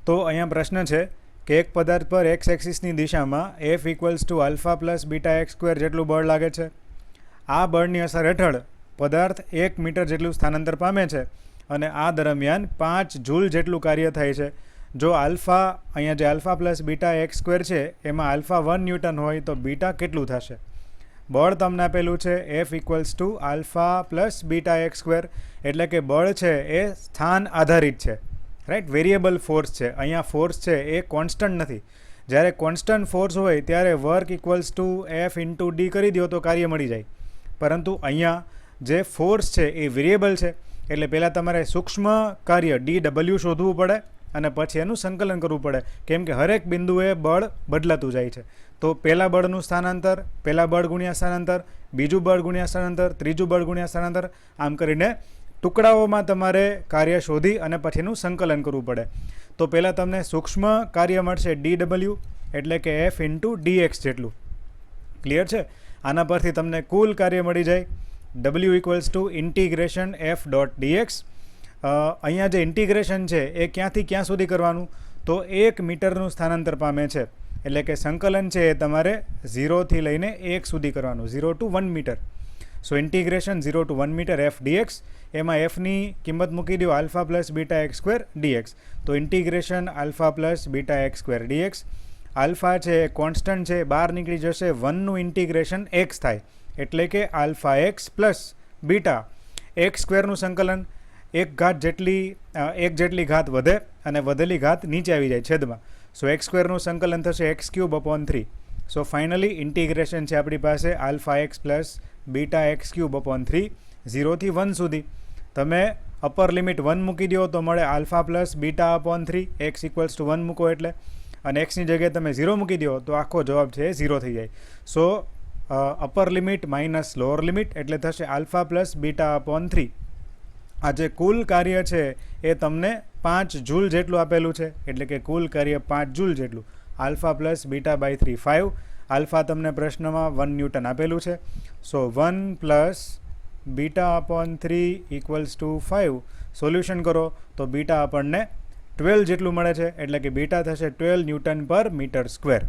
તો અહીંયા પ્રશ્ન છે કે એક પદાર્થ પર એક્સ એક્સિસની દિશામાં F equals to alpha plus beta x square જેટલું બળ લાગે છે. આ બળની અસર હેઠળ પદાર્થ 1 મીટર જેટલું સ્થાનાંતર પામે છે અને આ દરમિયાન 5 જૂલ જેટલું કાર્ય થાય છે. જો આલ્ફા અહીંયા જે alpha plus beta x square છે એમાં આલ્ફા 1 ન્યૂટન હોય તો બીટા કેટલું થશે? બળ તમને આપેલું છે F equals to alpha plus beta x square, એટલે કે બળ છે એ સ્થાન આધારિત છે, રાઈટ, વેરિયેબલ ફોર્સ છે. અહીંયા ફોર્સ છે એ કોન્સ્ટન્ટ નથી. જ્યારે કોન્સ્ટન્ટ ફોર્સ હોય ત્યારે work equals to f into D કરી દો તો કાર્ય મળી જાય, પરંતુ અહીંયા જે ફોર્સ છે એ વેરિયેબલ છે, એટલે પહેલાં તમારે સૂક્ષ્મ કાર્ય DW શોધવું પડે અને પછી એનું સંકલન કરવું પડે, કેમ કે હરેક બિંદુએ બળ બદલાતું જાય છે. તો પહેલાં બળનું સ્થાનાંતર, પહેલાં બળ ગુણ્યા સ્થાનાંતર, બીજું બળ ગુણ્યા સ્થાનાંતર, ત્રીજું બળ ગુણ્યા સ્થાનાંતર, આમ કરીને ટુકડાઓમાં તમારે કાર્ય શોધી અને પછીનું સંકલન કરવું પડે. તો પહેલાં તમને સૂક્ષ્મ કાર્ય મળશે DW, એટલે કે એફ ઇન્ટુ DX જેટલું. ક્લિયર છે? આના પરથી તમને કુલ કાર્ય મળી જાય W equals to integration F dot DX. અહીંયા જે ઇન્ટિગ્રેશન છે એ ક્યાંથી ક્યાં સુધી કરવાનું? તો 1 મીટરનું સ્થાનાંતર પામે છે, એટલે કે સંકલન છે એ તમારે 0 થી લઈને 1 સુધી કરવાનું, 0 to 1 metre. So integration 0 to 1 metre F DX. એમાં એફની કિંમત મૂકી દો alpha plus beta x square DX. તો integration alpha plus beta x square DX. Alpha છે એ કોન્સ્ટન્ટ છે, બહાર નીકળી જશે, 1નું ઇન્ટિગ્રેશન x થાય, એટલે કે alpha x plus beta x સ્ક્વેરનું સંકલન 1 જેટલી ઘાત વધે અને વધેલી ઘાત નીચે આવી જાય છેદમાં. સો એક્સ સ્ક્વેરનું સંકલન થશે x³/3. સો ફાઇનલી ઇન્ટિગ્રેશન છે આપણી પાસે alpha x plus beta x³/3 0 થી 1 સુધી. તમે અપર લિમિટ 1 મૂકી દો તો મળે આલ્ફા પ્લસ બીટા/3, x ઇક્વલ્સ ટુ 1 મૂકો એટલે, અને એક્સની જગ્યાએ તમે 0 મૂકી દો તો આખો જવાબ છે એ 0 થઈ જાય. So upper limit minus lower limit એટલે થશે આલ્ફા પ્લસ બીટા/3. આ જે કુલ કાર્ય છે એ તમને 5 જૂલ જેટલું આપેલું છે, એટલે કે કુલ કાર્ય 5 જૂલ જેટલું. Alpha plus બીટા/3 5. આલ્ફા તમને પ્રશ્નમાં 1 ન્યૂટન આપેલું છે. સો 1 પ્લસ બીટા/3 ઇક્વલ્સ ટુ 5. સોલ્યુશન કરો તો બીટા આપણને 12 જેટલું મળે છે, એટલે કે બીટા થશે 12 ન્યૂટન પર મીટર સ્ક્વેર.